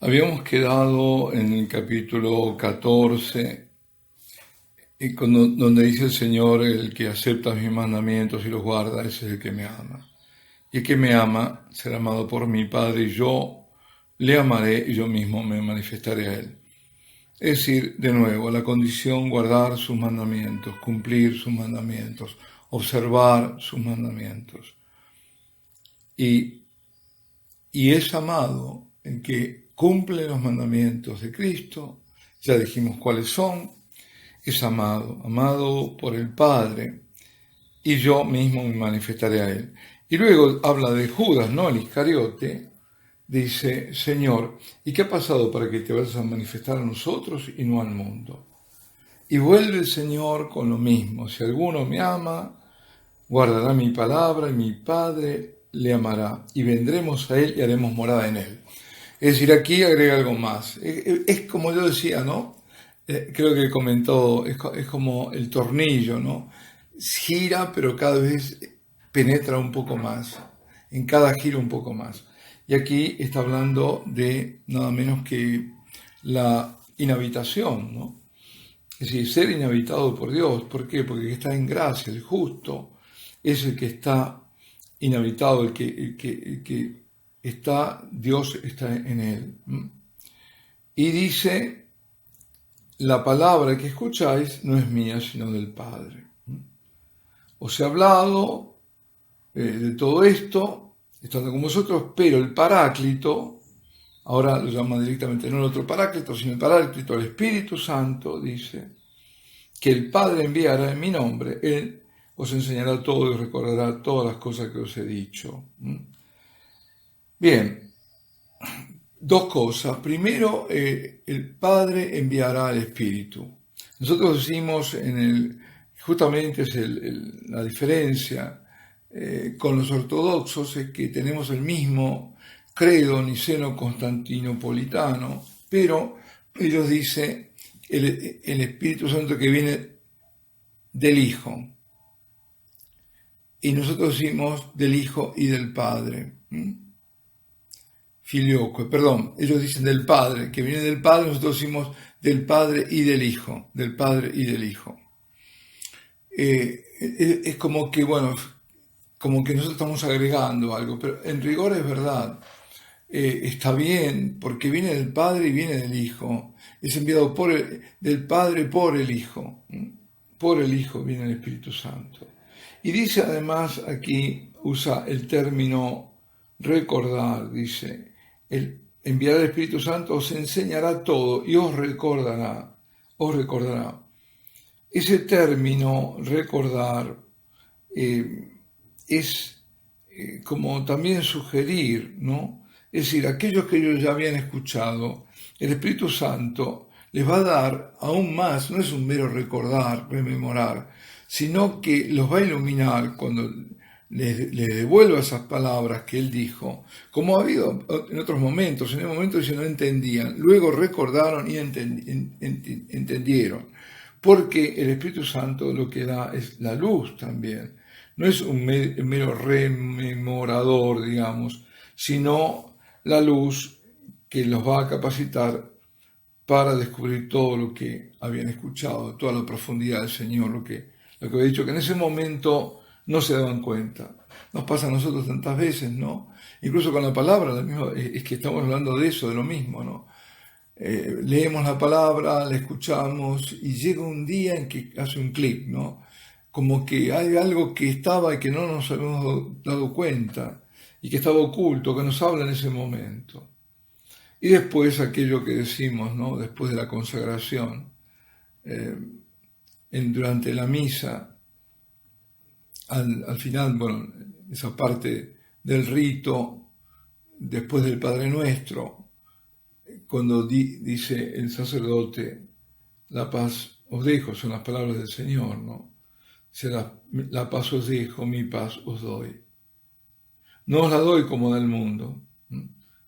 Habíamos quedado en el capítulo 14, donde dice el Señor: el que acepta mis mandamientos y los guarda, ese es el que me ama. Y el que me ama será amado por mi Padre, y yo le amaré y yo mismo me manifestaré a él. Es decir, de nuevo, la condición: guardar sus mandamientos, cumplir sus mandamientos, observar sus mandamientos. Y es amado el que cumple los mandamientos de Cristo. Ya dijimos cuáles son. Es amado por el Padre, y yo mismo me manifestaré a él. Y luego habla de Judas, ¿no? El Iscariote. Dice: Señor, ¿y qué ha pasado para que te vayas a manifestar a nosotros y no al mundo? Y vuelve el Señor con lo mismo: si alguno me ama, guardará mi palabra, y mi Padre le amará, y vendremos a él y haremos morada en él. Es decir, aquí agrega algo más. Es como yo decía, ¿no? Creo que comentó, es como el tornillo, ¿no? Gira, pero cada vez penetra un poco más, en cada giro un poco más. Y aquí está hablando de nada menos que la inhabitación, ¿no? Es decir, ser inhabitado por Dios. ¿Por qué? Porque está en gracia, el justo es el que está inhabitado, el que está, Dios está en él. Y dice: la palabra que escucháis no es mía, sino del Padre. Os he hablado de todo esto, estando con vosotros, pero el Paráclito, ahora lo llama directamente no el otro Paráclito, sino el Paráclito, el Espíritu Santo, dice, que el Padre enviará en mi nombre, Él os enseñará todo y recordará todas las cosas que os he dicho. Bien, dos cosas. Primero, el Padre enviará al Espíritu. Nosotros decimos, justamente es la diferencia con los ortodoxos, es que tenemos el mismo credo niceno-constantinopolitano, pero ellos dicen el Espíritu Santo que viene del Hijo. Y nosotros decimos del Hijo y del Padre. Filioque, perdón, ellos dicen del Padre, que viene del Padre, nosotros decimos del Padre y del Hijo, del Padre y del Hijo. Es como que, bueno, como que nosotros estamos agregando algo, pero en rigor es verdad. Está bien, porque viene del Padre y viene del Hijo. Es enviado del Padre por el Hijo. Por el Hijo viene el Espíritu Santo. Y dice además aquí, usa el término recordar, dice: enviará el Espíritu Santo, os enseñará todo y os recordará. Ese término recordar es como también sugerir, ¿no? Es decir, aquellos que ellos ya habían escuchado, el Espíritu Santo les va a dar aún más. No es un mero recordar, rememorar, sino que los va a iluminar cuando les devuelva esas palabras que él dijo, como ha habido en otros momentos. En el momento que no entendían, luego recordaron y entendieron, porque el Espíritu Santo lo que da es la luz también. No es un mero rememorador, digamos, sino la luz que los va a capacitar para descubrir todo lo que habían escuchado, toda la profundidad del Señor, lo que había dicho, que en ese momento no se daban cuenta. Nos pasa a nosotros tantas veces, ¿no? Incluso con la palabra, es que estamos hablando de eso, de lo mismo, ¿no? Leemos la palabra, la escuchamos y llega un día en que hace un clic, ¿no? Como que hay algo que estaba y que no nos habíamos dado cuenta y que estaba oculto, que nos habla en ese momento. Y después aquello que decimos, ¿no? Después de la consagración, durante la misa, al final, bueno, esa parte del rito, después del Padre Nuestro, cuando dice el sacerdote: la paz os dejo, son las palabras del Señor, ¿no? La paz os dejo, mi paz os doy. No os la doy como del mundo.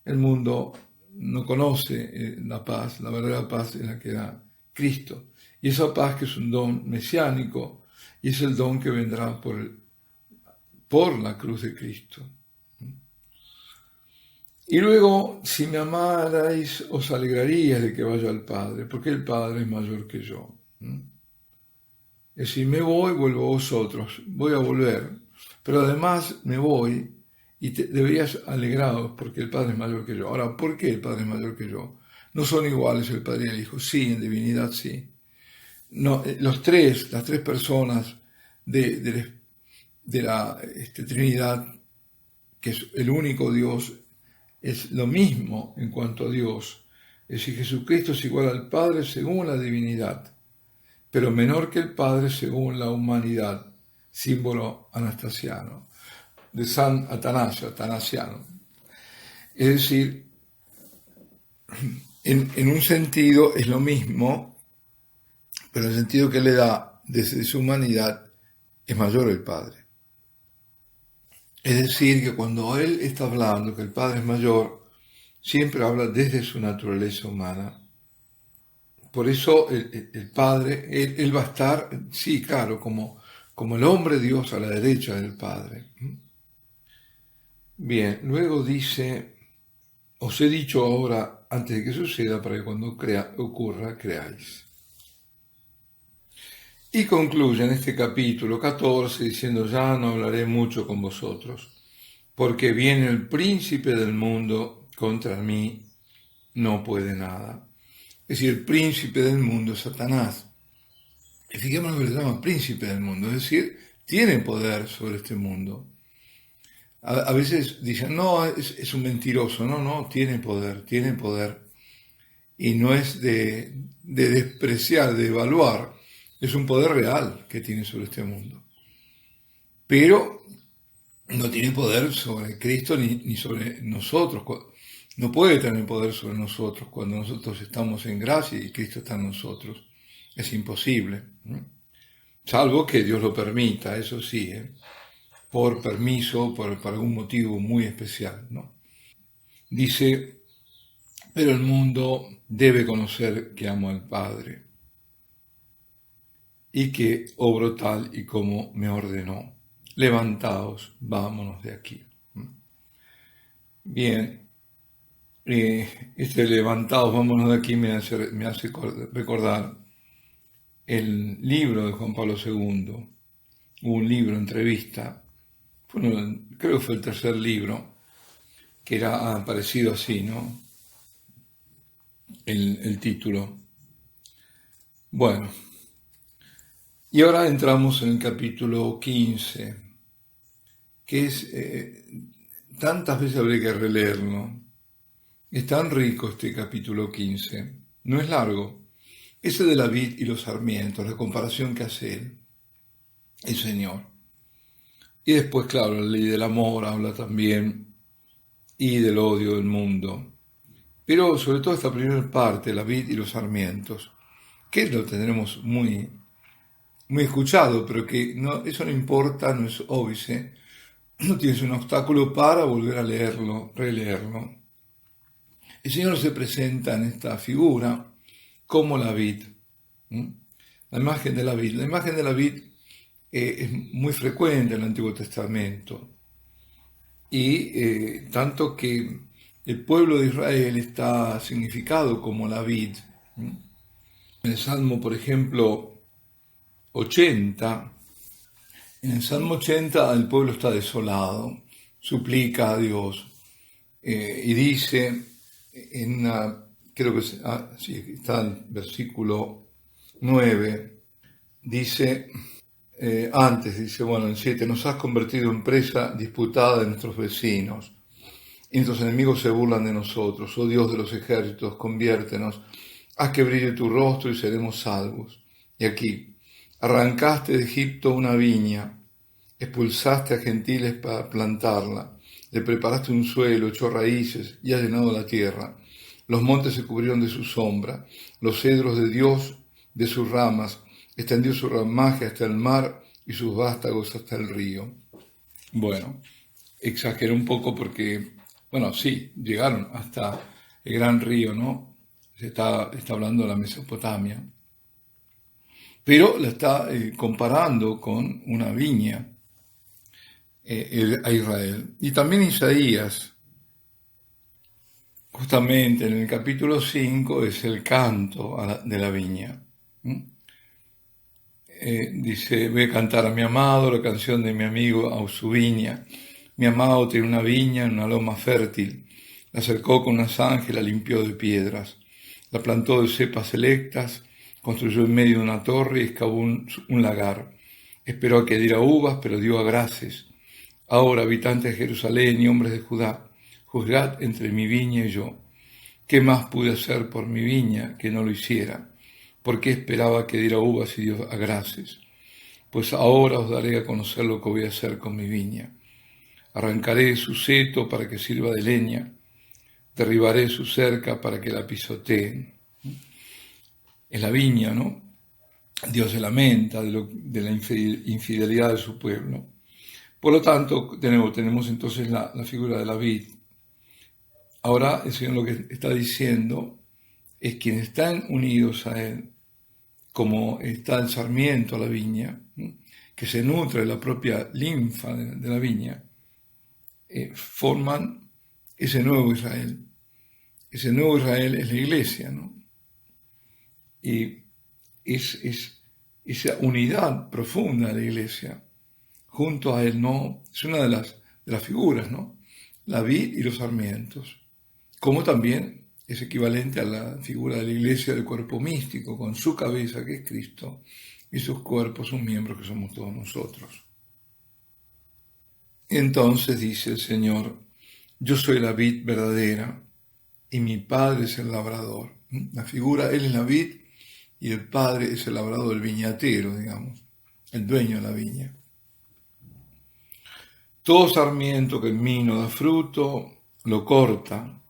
El mundo no conoce la paz, la verdadera paz es la que da Cristo. Y esa paz, que es un don mesiánico, y es el don que vendrá por la cruz de Cristo. Y luego, si me amarais, os alegraríais de que vaya al Padre, porque el Padre es mayor que yo. Es decir, me voy, vuelvo a vosotros, voy a volver, pero además me voy y deberías alegraros porque el Padre es mayor que yo. Ahora, ¿por qué el Padre es mayor que yo? No son iguales el Padre y el Hijo, sí, en divinidad sí. No, las tres personas de la Trinidad, que es el único Dios, es lo mismo en cuanto a Dios. Es decir, Jesucristo es igual al Padre según la divinidad, pero menor que el Padre según la humanidad, símbolo anastasiano, de San Atanasio, atanasiano. Es decir, en un sentido es lo mismo, pero el sentido que le da desde su humanidad es mayor el Padre. Es decir, que cuando él está hablando que el Padre es mayor, siempre habla desde su naturaleza humana. Por eso el Padre, él va a estar, sí, claro, como el hombre Dios a la derecha del Padre. Bien, luego dice, os he dicho ahora, antes de que suceda, para que cuando ocurra, creáis. Y concluye en este capítulo 14 diciendo, ya no hablaré mucho con vosotros, porque viene el príncipe del mundo, contra mí no puede nada. Es decir, el príncipe del mundo es Satanás. Y fijémonos que le llama príncipe del mundo, es decir, tiene poder sobre este mundo. A veces dicen, no, es un mentiroso. No, tiene poder. Y no es de despreciar, de evaluar. Es un poder real que tiene sobre este mundo. Pero no tiene poder sobre Cristo ni sobre nosotros. No puede tener poder sobre nosotros cuando nosotros estamos en gracia y Cristo está en nosotros. Es imposible. Salvo que Dios lo permita, eso sí, por permiso, por algún motivo muy especial, ¿no? Dice, pero el mundo debe conocer que amo al Padre y que obro tal y como me ordenó. Levantaos, vámonos de aquí. Bien, levantaos, vámonos de aquí me hace recordar el libro de Juan Pablo II, un libro, entrevista, creo que fue el tercer libro, que era parecido así, ¿no? El título. Bueno, y ahora entramos en el capítulo 15, que es, tantas veces habría que releerlo. Es tan rico este capítulo 15, no es largo. Ese de la vid y los sarmientos, la comparación que hace él, el Señor. Y después, claro, la ley del amor habla también, y del odio del mundo. Pero sobre todo esta primera parte, la vid y los sarmientos, que lo tendremos muy escuchado, pero que no, eso no importa, no es óbice, no tienes un obstáculo para volver a leerlo, releerlo. El Señor se presenta en esta figura como la vid, la imagen de la vid. La imagen de la vid es muy frecuente en el Antiguo Testamento, y tanto que el pueblo de Israel está significado como la vid. En el Salmo, por ejemplo, 80, en el Salmo 80 el pueblo está desolado, suplica a Dios y dice, creo que sí, está en el versículo 9, dice, bueno, en 7, nos has convertido en presa disputada de nuestros vecinos, y nuestros enemigos se burlan de nosotros. Oh Dios de los ejércitos, conviértenos, haz que brille tu rostro y seremos salvos. Y aquí, arrancaste de Egipto una viña, expulsaste a gentiles para plantarla, le preparaste un suelo, echó raíces y ha llenado la tierra. Los montes se cubrieron de su sombra, los cedros de Dios de sus ramas, extendió su ramaje hasta el mar y sus vástagos hasta el río. Bueno, exageré un poco porque, bueno, sí, llegaron hasta el gran río, ¿no? Se está hablando de la Mesopotamia, pero la está comparando con una viña a Israel. Y también Isaías justamente en el capítulo 5 es el canto de la viña. Dice, voy a cantar a mi amado la canción de mi amigo a su viña. Mi amado tiene una viña en una loma fértil. La cercó con una zanja y la limpió de piedras. La plantó de cepas selectas, construyó en medio de una torre y excavó un lagar. Esperó a que diera uvas, pero dio agraces. Ahora, habitantes de Jerusalén y hombres de Judá, juzgad entre mi viña y yo. ¿Qué más pude hacer por mi viña que no lo hiciera? ¿Por qué esperaba que diera uvas y dio agraces? Pues ahora os daré a conocer lo que voy a hacer con mi viña. Arrancaré su seto para que sirva de leña, derribaré su cerca para que la pisoteen. Es la viña, ¿no? Dios se lamenta de la infidelidad de su pueblo. Por lo tanto, tenemos entonces la figura de la vid. Ahora el Señor lo que está diciendo es quienes están unidos a Él, como está el sarmiento a la viña, que se nutre de la propia linfa de la viña, forman ese nuevo Israel. Ese nuevo Israel es la iglesia, ¿no? Y es esa unidad profunda de la iglesia junto a Él, ¿no? Es una de las figuras, ¿no? La vid y los sarmientos, como también es equivalente a la figura de la iglesia del cuerpo místico, con su cabeza que es Cristo y sus cuerpos, sus miembros que somos todos nosotros. Entonces dice el Señor, yo soy la vid verdadera y mi Padre es el labrador. La figura, Él es la vid y el Padre es el labrador, el viñatero, digamos, el dueño de la viña. Todo sarmiento que en mí no da fruto, lo corta,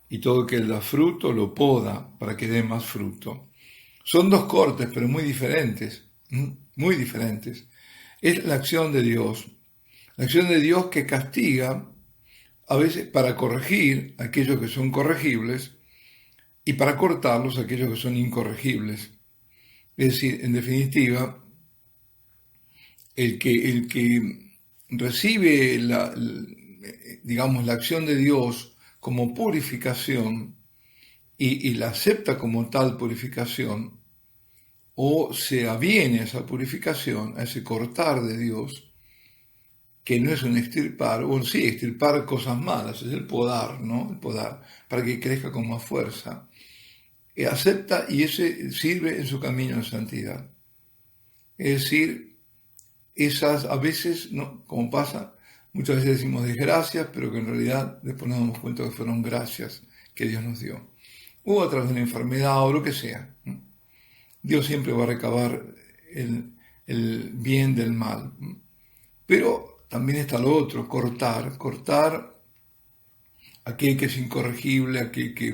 y todo que da fruto lo poda para que dé más fruto. Son dos cortes, pero muy diferentes, muy diferentes. Es la acción de Dios que castiga a veces para corregir aquellos que son corregibles y para cortarlos aquellos que son incorregibles. Es decir, en definitiva, el que recibe la acción de Dios como purificación y la acepta como tal purificación, o se aviene a esa purificación, a ese cortar de Dios, que no es un extirpar, o sí, extirpar cosas malas, es el podar, ¿no? El podar, para que crezca con más fuerza. Acepta y ese sirve en su camino de santidad. Es decir, esas a veces, ¿no? Como pasa, muchas veces decimos desgracias, pero que en realidad después nos damos cuenta que fueron gracias que Dios nos dio. O a través de una enfermedad o lo que sea. Dios siempre va a recabar el bien del mal. Pero también está lo otro, cortar aquel que es incorregible, aquel que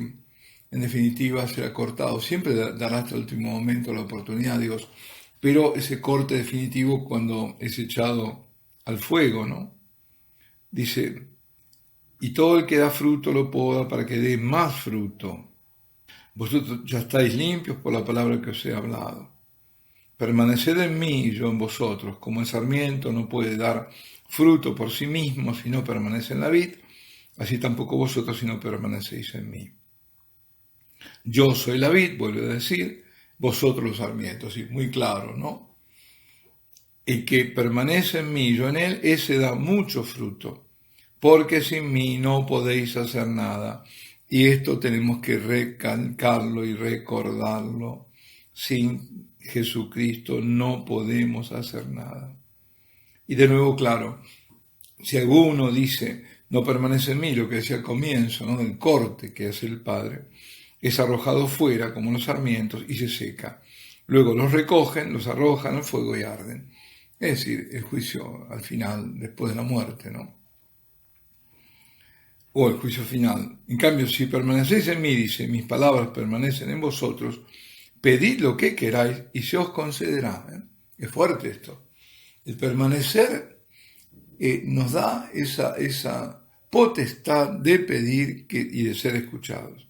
en definitiva será cortado. Siempre dará hasta el último momento la oportunidad, Dios, pero ese corte definitivo cuando es echado al fuego, ¿no? Dice, y todo el que da fruto lo poda para que dé más fruto. Vosotros ya estáis limpios por la palabra que os he hablado. Permaneced en mí y yo en vosotros, como el sarmiento no puede dar fruto por sí mismo si no permanece en la vid, así tampoco vosotros si no permanecéis en mí. Yo soy la vid, vuelve a decir, vosotros los sarmientos, y muy claro, ¿no? El que permanece en mí y yo en él, ese da mucho fruto, porque sin mí no podéis hacer nada. Y esto tenemos que recalcarlo y recordarlo. Sin Jesucristo no podemos hacer nada. Y de nuevo, claro, si alguno dice, no permanece en mí, lo que decía al comienzo, ¿no? Del corte que hace el Padre, es arrojado fuera como los sarmientos y se seca. Luego los recogen, los arrojan al fuego y arden. Es decir, el juicio al final, después de la muerte, ¿no? O el juicio final. En cambio, si permanecéis en mí, dice, mis palabras permanecen en vosotros, pedid lo que queráis y se os concederá. Es fuerte esto. El permanecer nos da esa potestad de pedir y de ser escuchados.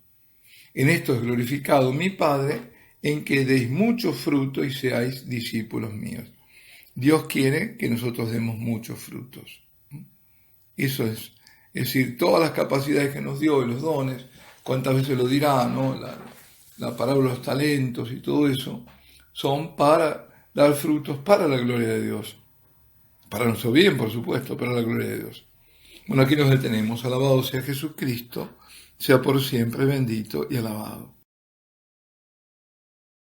En esto es glorificado mi Padre, en que deis mucho fruto y seáis discípulos míos. Dios quiere que nosotros demos muchos frutos. Eso es decir, todas las capacidades que nos dio y los dones cuántas veces lo dirá, ¿no? La parábola de los talentos y todo eso, son para dar frutos para la gloria de Dios. Para nuestro bien, por supuesto, para la gloria de Dios. Bueno, aquí nos detenemos. Alabado sea Jesucristo, sea por siempre bendito y alabado.